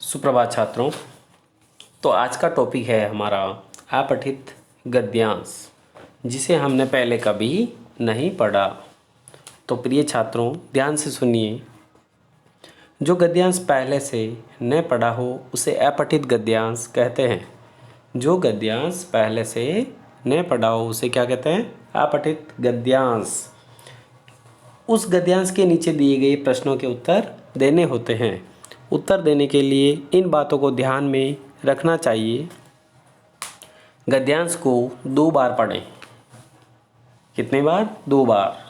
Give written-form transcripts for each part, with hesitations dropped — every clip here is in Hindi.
सुप्रभात छात्रों। तो आज का टॉपिक है हमारा अपठित गद्यांश, जिसे हमने पहले कभी नहीं पढ़ा। तो प्रिय छात्रों, ध्यान से सुनिए। जो गद्यांश पहले से न पढ़ा हो उसे अपठित गद्यांश कहते हैं। जो गद्यांश पहले से न पढ़ा हो उसे क्या कहते हैं? अपठित गद्यांश। उस गद्यांश के नीचे दिए गए प्रश्नों के उत्तर देने होते हैं। उत्तर देने के लिए इन बातों को ध्यान में रखना चाहिए। गद्यांश को 2 बार पढ़ें। कितने बार? 2 बार।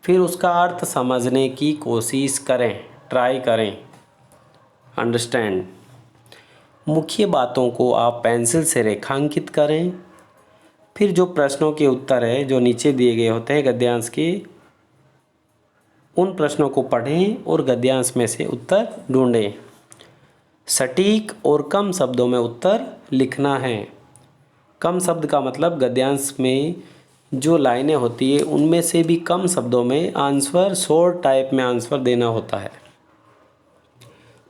फिर उसका अर्थ समझने की कोशिश करें, ट्राई करें, अंडरस्टैंड। मुख्य बातों को आप पेंसिल से रेखांकित करें। फिर जो प्रश्नों के उत्तर है जो नीचे दिए गए होते हैं गद्यांश के, उन प्रश्नों को पढ़ें और गद्यांश में से उत्तर ढूंढें। सटीक और कम शब्दों में उत्तर लिखना है। कम शब्द का मतलब गद्यांश में जो लाइनें होती है उनमें से भी कम शब्दों में आंसर, शॉर्ट टाइप में आंसर देना होता है।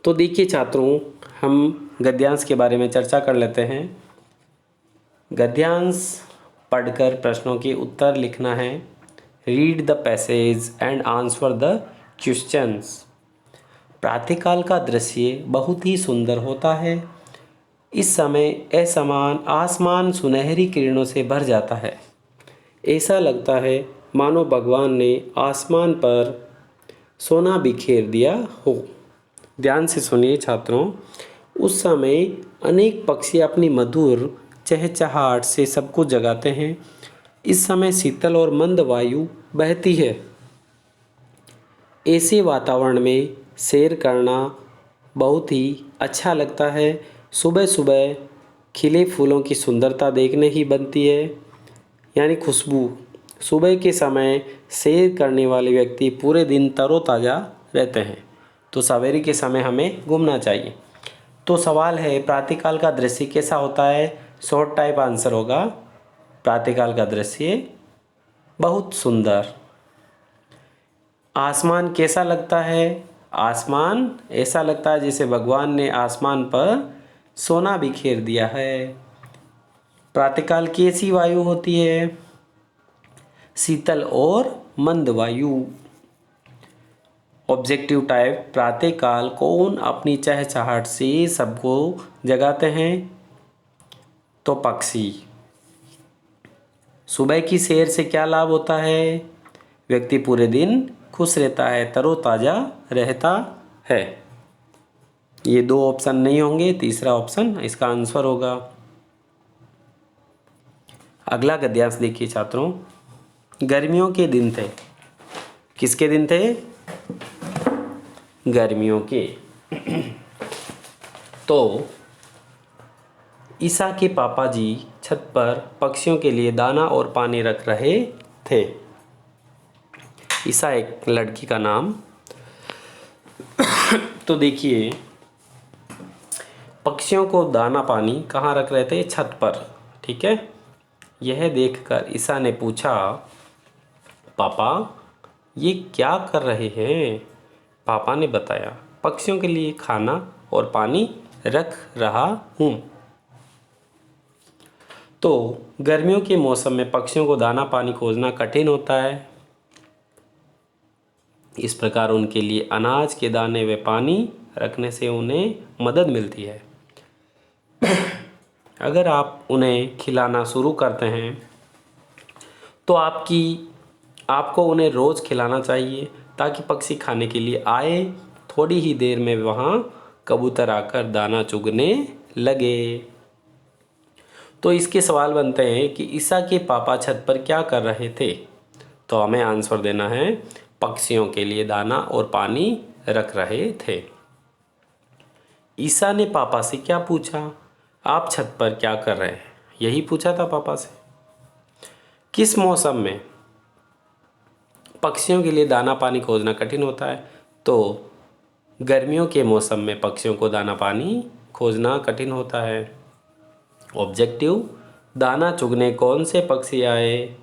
तो देखिए छात्रों, हम गद्यांश के बारे में चर्चा कर लेते हैं। गद्यांश पढ़कर प्रश्नों के उत्तर लिखना है। Read the passage and answer the questions. प्रातःकाल का दृश्य बहुत ही सुंदर होता है। इस समय असमान आसमान सुनहरी किरणों से भर जाता है। ऐसा लगता है मानो भगवान ने आसमान पर सोना बिखेर दिया हो। ध्यान से सुनिए छात्रों। उस समय अनेक पक्षी अपनी मधुर चहचहाहट से सबको जगाते हैं। इस समय शीतल और मंद वायु बहती है। ऐसे वातावरण में सैर करना बहुत ही अच्छा लगता है। सुबह सुबह खिले फूलों की सुंदरता देखने ही बनती है, यानी खुशबू। सुबह के समय सैर करने वाले व्यक्ति पूरे दिन तरोताज़ा रहते हैं। तो सवेरे के समय हमें घूमना चाहिए। तो सवाल है, प्रातःकाल का दृश्य कैसा होता है? शॉर्ट टाइप आंसर होगा, प्रातःकाल का दृश्य बहुत सुंदर। आसमान कैसा लगता है? आसमान ऐसा लगता है जैसे भगवान ने आसमान पर सोना बिखेर दिया है। प्रातःकाल कैसी वायु होती है? शीतल और मंद वायु। ऑब्जेक्टिव टाइप, प्रातःकाल कौन अपनी चहचहाहट से सबको जगाते हैं? तो पक्षी। सुबह की सैर से क्या लाभ होता है? व्यक्ति पूरे दिन खुश रहता है, तरोताज़ा रहता है। ये 2 ऑप्शन नहीं होंगे, तीसरा ऑप्शन इसका आंसर होगा। अगला गद्यांश देखिए छात्रों। गर्मियों के दिन थे। किसके दिन थे? गर्मियों के। तो ईसा के पापा जी छत पर पक्षियों के लिए दाना और पानी रख रहे थे। ईसा एक लड़की का नाम। तो देखिए, पक्षियों को दाना पानी कहाँ रख रहे थे? छत पर। ठीक है। यह देखकर ईसा ने पूछा, पापा ये क्या कर रहे हैं? पापा ने बताया, पक्षियों के लिए खाना और पानी रख रहा हूँ। तो गर्मियों के मौसम में पक्षियों को दाना पानी खोजना कठिन होता है। इस प्रकार उनके लिए अनाज के दाने व पानी रखने से उन्हें मदद मिलती है। अगर आप उन्हें खिलाना शुरू करते हैं तो आपको उन्हें रोज़ खिलाना चाहिए ताकि पक्षी खाने के लिए आए। थोड़ी ही देर में वहाँ कबूतर आकर दाना चुगने लगे। तो इसके सवाल बनते हैं कि ईसा के पापा छत पर क्या कर रहे थे? तो हमें आंसर देना है, पक्षियों के लिए दाना और पानी रख रहे थे। ईसा ने पापा से क्या पूछा? आप छत पर क्या कर रहे हैं? यही पूछा था पापा से। किस मौसम में पक्षियों के लिए दाना पानी खोजना कठिन होता है? तो गर्मियों के मौसम में पक्षियों को दाना पानी खोजना कठिन होता है। ऑब्जेक्टिव, दाना चुगने कौन से पक्षी आए?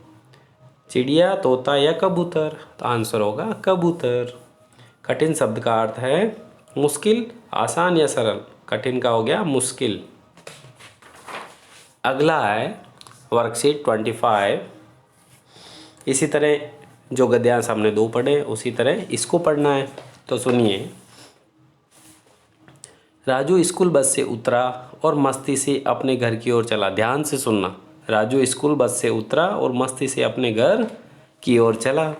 चिड़िया, तोता या कबूतर? तो आंसर होगा कबूतर। कठिन शब्द का अर्थ है मुश्किल, आसान या सरल? कठिन का हो गया मुश्किल। अगला है वर्कशीट 25। इसी तरह जो गद्यांश हमने 2 पढ़े उसी तरह इसको पढ़ना है। तो सुनिए, राजू स्कूल बस से उतरा और मस्ती से अपने घर की ओर चला। ध्यान से सुनना। राजू स्कूल बस से उतरा और मस्ती से अपने घर की ओर चला।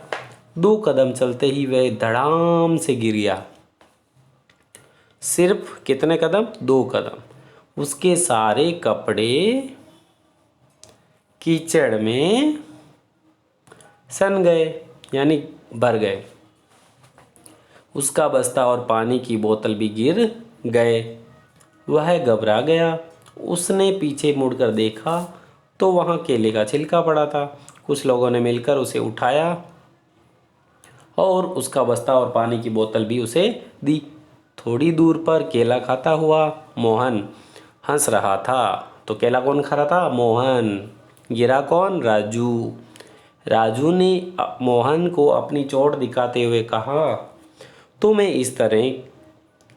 2 कदम चलते ही वह धड़ाम से गिर गया। सिर्फ कितने कदम? 2 कदम। उसके सारे कपड़े कीचड़ में सन गए, यानी भर गए। उसका बस्ता और पानी की बोतल भी गिर गए। वह घबरा गया। उसने पीछे मुड़कर देखा तो वहाँ केले का छिलका पड़ा था। कुछ लोगों ने मिलकर उसे उठाया और उसका बस्ता और पानी की बोतल भी उसे दी। थोड़ी दूर पर केला खाता हुआ मोहन हंस रहा था। तो केला कौन खा रहा था? मोहन। गिरा कौन? राजू। राजू ने मोहन को अपनी चोट दिखाते हुए कहा, तुम्हें इस तरह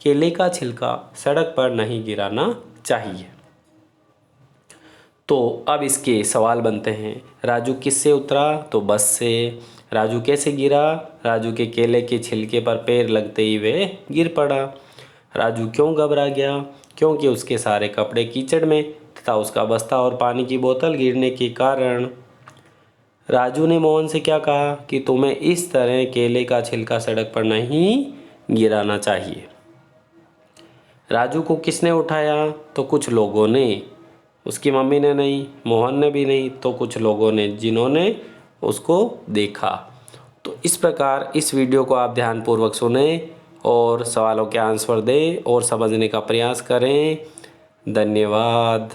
केले का छिलका सड़क पर नहीं गिराना चाहिए। तो अब इसके सवाल बनते हैं। राजू किससे उतरा? तो बस से। राजू कैसे गिरा? राजू के केले के छिलके पर पैर लगते ही वे गिर पड़ा। राजू क्यों घबरा गया? क्योंकि उसके सारे कपड़े कीचड़ में तथा उसका बस्ता और पानी की बोतल गिरने के कारण। राजू ने मोहन से क्या कहा कि तुम्हें इस तरह केले का छिलका सड़क पर नहीं गिराना चाहिए। राजू को किसने उठाया? तो कुछ लोगों ने। उसकी मम्मी ने नहीं, मोहन ने भी नहीं, तो कुछ लोगों ने जिन्होंने उसको देखा। तो इस प्रकार इस वीडियो को आप ध्यानपूर्वक सुने और सवालों के आंसर दें और समझने का प्रयास करें। धन्यवाद।